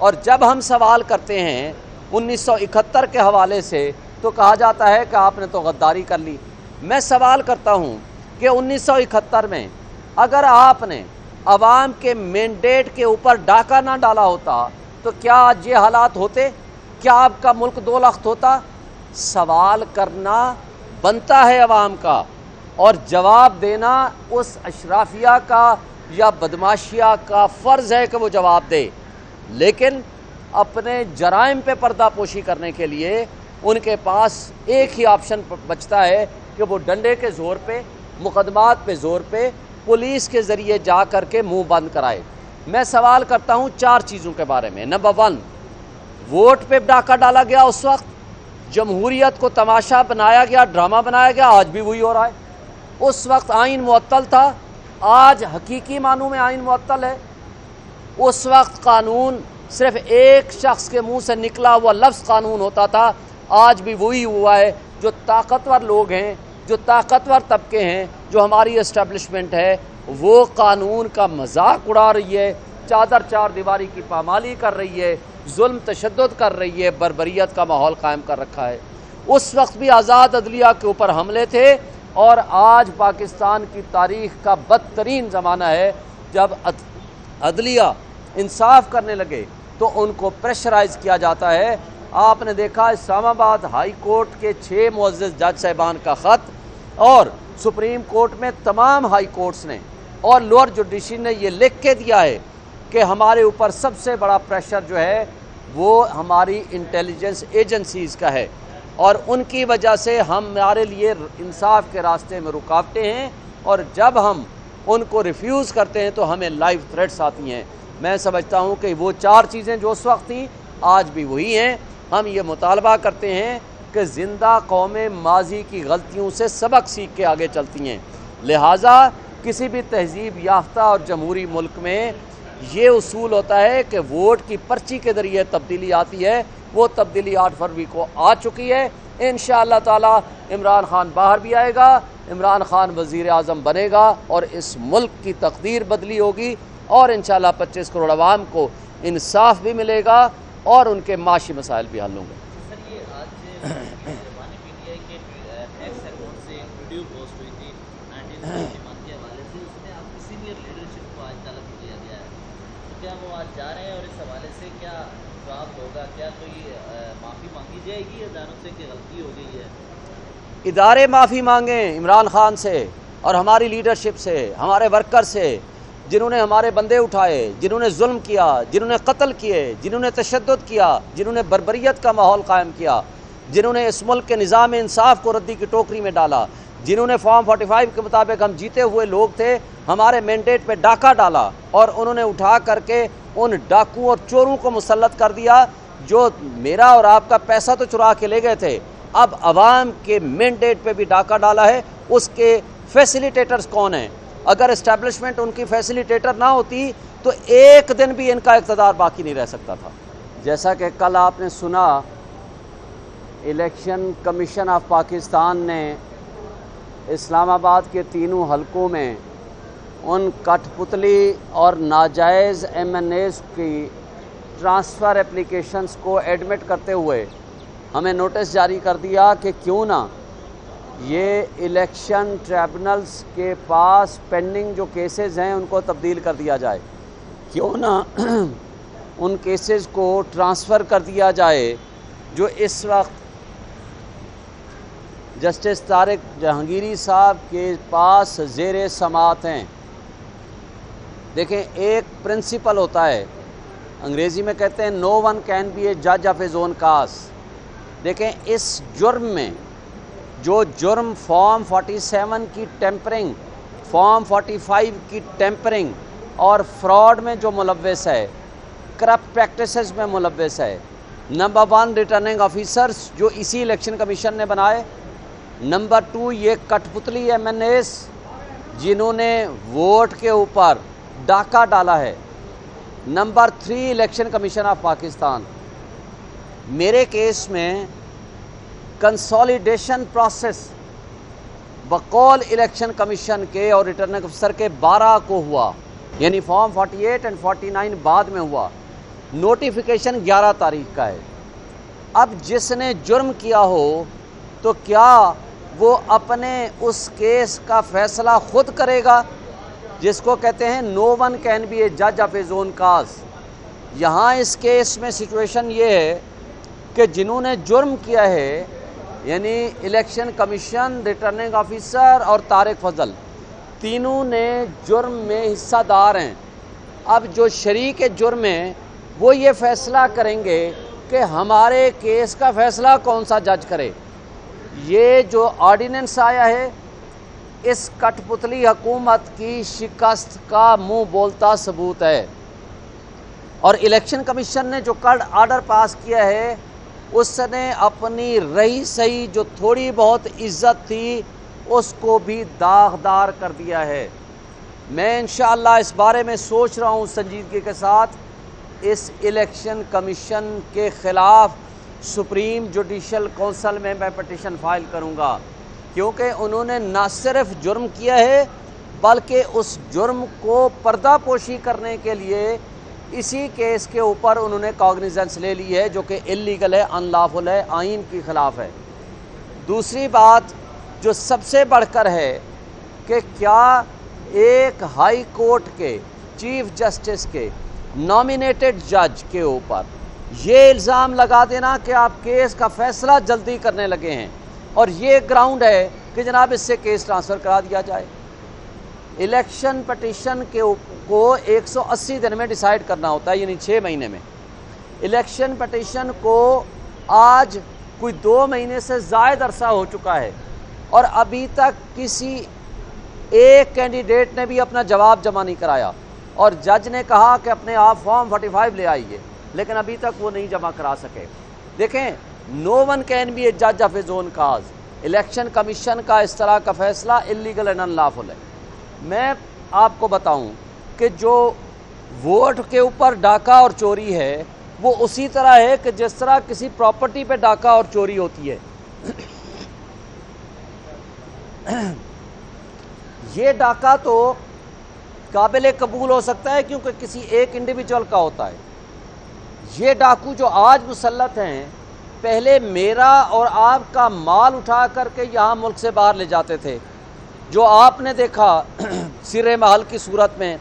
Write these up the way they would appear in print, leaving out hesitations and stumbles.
اور جب ہم سوال کرتے ہیں 1971 کے حوالے سے تو کہا جاتا ہے کہ آپ نے تو غداری کر لی۔ میں سوال کرتا ہوں کہ 1971 میں اگر آپ نے عوام کے مینڈیٹ کے اوپر ڈاکہ نہ ڈالا ہوتا تو کیا آج یہ حالات ہوتے؟ کیا آپ کا ملک 2 لاکھ ہوتا؟ سوال کرنا بنتا ہے عوام کا، اور جواب دینا اس اشرافیہ کا یا بدماشیہ کا فرض ہے کہ وہ جواب دے، لیکن اپنے جرائم پہ پردہ پوشی کرنے کے لیے ان کے پاس ایک ہی آپشن بچتا ہے کہ وہ ڈنڈے کے زور پہ، مقدمات پہ زور پہ، پولیس کے ذریعے جا کر کے منہ بند کرائے۔ میں سوال کرتا ہوں 4 چیزوں کے بارے میں۔ نمبر 1، ووٹ پہ ڈاکہ ڈالا گیا، اس وقت جمہوریت کو تماشا بنایا گیا، ڈرامہ بنایا گیا، آج بھی وہی ہو رہا ہے۔ اس وقت آئین معطل تھا، آج حقیقی معنوں میں آئین معطل ہے۔ اس وقت قانون صرف ایک شخص کے منہ سے نکلا ہوا لفظ قانون ہوتا تھا، آج بھی وہی ہوا ہے۔ جو طاقتور لوگ ہیں، جو طاقتور طبقے ہیں، جو ہماری اسٹیبلشمنٹ ہے، وہ قانون کا مذاق اڑا رہی ہے، چادر 4 دیواری کی پامالی کر رہی ہے، ظلم تشدد کر رہی ہے، بربریت کا ماحول قائم کر رکھا ہے۔ اس وقت بھی آزاد عدلیہ کے اوپر حملے تھے، اور آج پاکستان کی تاریخ کا بدترین زمانہ ہے جب عدلیہ انصاف کرنے لگے تو ان کو پریشرائز کیا جاتا ہے۔ آپ نے دیکھا اسلام آباد ہائی کورٹ کے 6 معزز جج صاحبان کا خط، اور سپریم کورٹ میں تمام ہائی کورٹس نے اور لوور جوڈیشری نے یہ لکھ کے دیا ہے کہ ہمارے اوپر سب سے بڑا پریشر جو ہے وہ ہماری انٹیلیجنس ایجنسیز کا ہے، اور ان کی وجہ سے ہمارے لیے انصاف کے راستے میں رکاوٹیں ہیں، اور جب ہم ان کو ریفیوز کرتے ہیں تو ہمیں لائف تھریٹس آتی ہیں۔ میں سمجھتا ہوں کہ وہ 4 چیزیں جو اس وقت تھیں آج بھی وہی ہیں۔ ہم یہ مطالبہ کرتے ہیں کہ زندہ قومیں ماضی کی غلطیوں سے سبق سیکھ کے آگے چلتی ہیں، لہٰذا کسی بھی تہذیب یافتہ اور جمہوری ملک میں یہ اصول ہوتا ہے کہ ووٹ کی پرچی کے ذریعے تبدیلی آتی ہے۔ وہ تبدیلی 8 فروری کو آ چکی ہے۔ انشاءاللہ تعالی عمران خان باہر بھی آئے گا، عمران خان وزیر اعظم بنے گا، اور اس ملک کی تقدیر بدلی ہوگی، اور انشاءاللہ 25 کروڑ عوام کو انصاف بھی ملے گا اور ان کے معاشی مسائل بھی حل ہوں گے۔ سر، یہ آج زبانی PTI کے ایکس اکاؤنٹ سے ایک ویڈیو پوسٹ ہوئی تھی 1971 کے حوالے سے، اس میں آپ کی سینئر لیڈرشپ کو آج طلب کیا گیا ہے، تو کیا وہ آج جا رہے ہیں، اور اس حوالے سے کیا جواب ہوگا؟ کیا کوئی معافی مانگی جائے گی یا جانب سے کہ غلطی ہو گئی ہے؟ ادارے معافی مانگیں عمران خان سے اور ہماری لیڈرشپ سے، ہمارے ورکر سے، جنہوں نے ہمارے بندے اٹھائے، جنہوں نے ظلم کیا، جنہوں نے قتل کیے، جنہوں نے تشدد کیا، جنہوں نے بربریت کا ماحول قائم کیا، جنہوں نے اس ملک کے نظام انصاف کو ردی کی ٹوکری میں ڈالا، جنہوں نے فارم 45 کے مطابق ہم جیتے ہوئے لوگ تھے، ہمارے مینڈیٹ پہ ڈاکہ ڈالا، اور انہوں نے اٹھا کر کے ان ڈاکوؤں اور چوروں کو مسلط کر دیا جو میرا اور آپ کا پیسہ تو چرا کے لے گئے تھے، اب عوام کے مینڈیٹ پہ بھی ڈاکہ ڈالا ہے۔ اس کے فیسیلیٹیٹرز کون ہیں؟ اگر اسٹیبلشمنٹ ان کی فیسیلیٹیٹر نہ ہوتی تو ایک دن بھی ان کا اقتدار باقی نہیں رہ سکتا تھا۔ جیسا کہ کل آپ نے سنا، الیکشن کمیشن آف پاکستان نے اسلام آباد کے 3 حلقوں میں ان کٹ پتلی اور ناجائز MNAs کی ٹرانسفر اپلیکیشنز کو ایڈمٹ کرتے ہوئے ہمیں نوٹس جاری کر دیا کہ کیوں نہ یہ الیکشن ٹریبونلز کے پاس پینڈنگ جو کیسز ہیں ان کو تبدیل کر دیا جائے، کیوں نہ ان کیسز کو ٹرانسفر کر دیا جائے جو اس وقت جسٹس طارق جہانگیری صاحب کے پاس زیر سماعت ہیں۔ دیکھیں، ایک پرنسپل ہوتا ہے، انگریزی میں کہتے ہیں نو ون کین بی اے جج آف ہز اون کاز۔ دیکھیں، اس جرم میں جو جرم فارم 47 کی ٹیمپرنگ، فارم 45 کی ٹیمپرنگ اور فراڈ میں جو ملوث ہے، کرپٹ پریکٹسز میں ملوث ہے، نمبر 1 ریٹرننگ آفیسرز جو اسی الیکشن کمیشن نے بنائے، نمبر 2 یہ کٹ پتلی MNAs جنہوں نے ووٹ کے اوپر ڈاکہ ڈالا ہے، number 3 election commission of Pakistan. میرے کیس میں کنسولیڈیشن پروسیس بقول الیکشن کمیشن کے اور ریٹرننگ افسر کے 12 کو ہوا، یعنی فارم 48 اور 49 بعد میں ہوا، نوٹیفیکیشن 11 تاریخ کا ہے۔ اب جس نے جرم کیا ہو تو کیا وہ اپنے اس کیس کا فیصلہ خود کرے گا، جس کو کہتے ہیں نو ون کین بی اے جج آف ہز اون کاز۔ یہاں اس کیس میں سچویشن یہ ہے کہ جنہوں نے جرم کیا ہے، یعنی الیکشن کمیشن، ریٹرننگ آفیسر اور طارق فضل، تینوں نے جرم میں حصہ دار ہیں۔ اب جو شریک جرم ہیں وہ یہ فیصلہ کریں گے کہ ہمارے کیس کا فیصلہ کون سا جج کرے۔ یہ جو آرڈیننس آیا ہے اس کٹ پتلی حکومت کی شکست کا منہ بولتا ثبوت ہے، اور الیکشن کمیشن نے جو کل آرڈر پاس کیا ہے اس نے اپنی رہی سہی جو تھوڑی بہت عزت تھی اس کو بھی داغدار کر دیا ہے۔ میں انشاءاللہ اس بارے میں سوچ رہا ہوں سنجیدگی کے ساتھ اس الیکشن کمیشن کے خلاف سپریم جوڈیشل کونسل میں پٹیشن فائل کروں گا، کیونکہ انہوں نے نہ صرف جرم کیا ہے بلکہ اس جرم کو پردہ پوشی کرنے کے لیے اسی کیس کے اوپر انہوں نے کاگنیزنس لے لی ہے، جو کہ انلیگل ہے، ان لافل ہے، آئین کی خلاف ہے۔ دوسری بات جو سب سے بڑھ کر ہے کہ کیا ایک ہائی کورٹ کے چیف جسٹس کے نامینیٹڈ جج کے اوپر یہ الزام لگا دینا کہ آپ کیس کا فیصلہ جلدی کرنے لگے ہیں، اور یہ گراؤنڈ ہے کہ جناب اس سے کیس ٹرانسفر کرا دیا جائے۔ الیکشن پٹیشن کو 180 دن میں ڈیسائیڈ کرنا ہوتا ہے، یعنی 6 مہینے میں۔ الیکشن پٹیشن کو آج کوئی 2 مہینے سے زائد عرصہ ہو چکا ہے، اور ابھی تک کسی ایک کینڈیڈیٹ نے بھی اپنا جواب جمع نہیں کرایا، اور جج نے کہا کہ اپنے آپ فارم 45 لے آئیے، لیکن ابھی تک وہ نہیں جمع کرا سکے۔ دیکھیں، نو ون کین بی اے جج of his own cause. Election commission کا اس طرح کا فیصلہ انلیگل اینڈ ان لافل ہے۔ میں آپ کو بتاؤں کہ جو ووٹ کے اوپر ڈاکہ اور چوری ہے وہ اسی طرح ہے کہ جس طرح کسی پراپرٹی پہ ڈاکہ اور چوری ہوتی ہے۔ یہ ڈاکہ تو قابل قبول ہو سکتا ہے کیونکہ کسی ایک انڈیویجول کا ہوتا ہے۔ یہ ڈاکو جو آج مسلط ہیں پہلے میرا اور آپ کا مال اٹھا کر کے یہاں ملک سے باہر لے جاتے تھے، جو آپ نے دیکھا سرے محل کی صورت میں،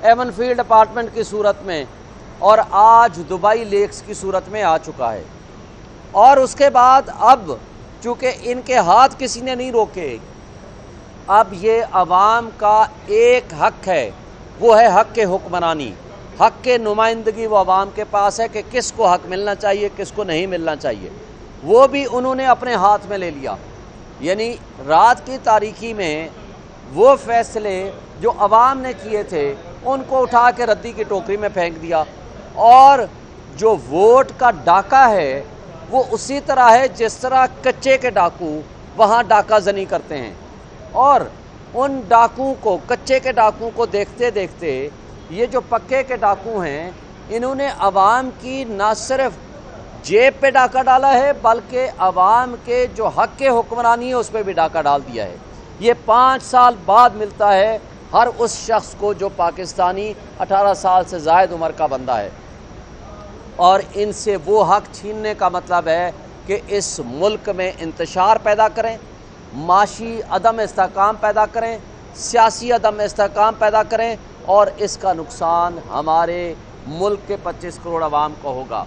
ایون فیلڈ اپارٹمنٹ کی صورت میں، اور آج دبئی لیکس کی صورت میں آ چکا ہے۔ اور اس کے بعد اب چونکہ ان کے ہاتھ کسی نے نہیں روکے، اب یہ عوام کا ایک حق ہے، وہ ہے حق حکمرانی، حق نمائندگی وہ عوام کے پاس ہے کہ کس کو حق ملنا چاہیے، کس کو نہیں ملنا چاہیے، وہ بھی انہوں نے اپنے ہاتھ میں لے لیا۔ یعنی رات کی تاریکی میں وہ فیصلے جو عوام نے کیے تھے ان کو اٹھا کے ردی کی ٹوکری میں پھینک دیا، اور جو ووٹ کا ڈاکہ ہے وہ اسی طرح ہے جس طرح کچے کے ڈاکو وہاں ڈاکہ زنی کرتے ہیں، اور ان ڈاکو کو، کچے کے ڈاکو کو دیکھتے دیکھتے یہ جو پکے کے ڈاکو ہیں انہوں نے عوام کی نہ صرف جیب پہ ڈاکہ ڈالا ہے بلکہ عوام کے جو حق حکمرانی ہے اس پہ بھی ڈاکہ ڈال دیا ہے۔ یہ 5 سال بعد ملتا ہے ہر اس شخص کو جو پاکستانی 18 سال سے زائد عمر کا بندہ ہے، اور ان سے وہ حق چھیننے کا مطلب ہے کہ اس ملک میں انتشار پیدا کریں، معاشی عدم استحکام پیدا کریں، سیاسی عدم استحکام پیدا کریں، اور اس کا نقصان ہمارے ملک کے 25 کروڑ عوام کو ہوگا۔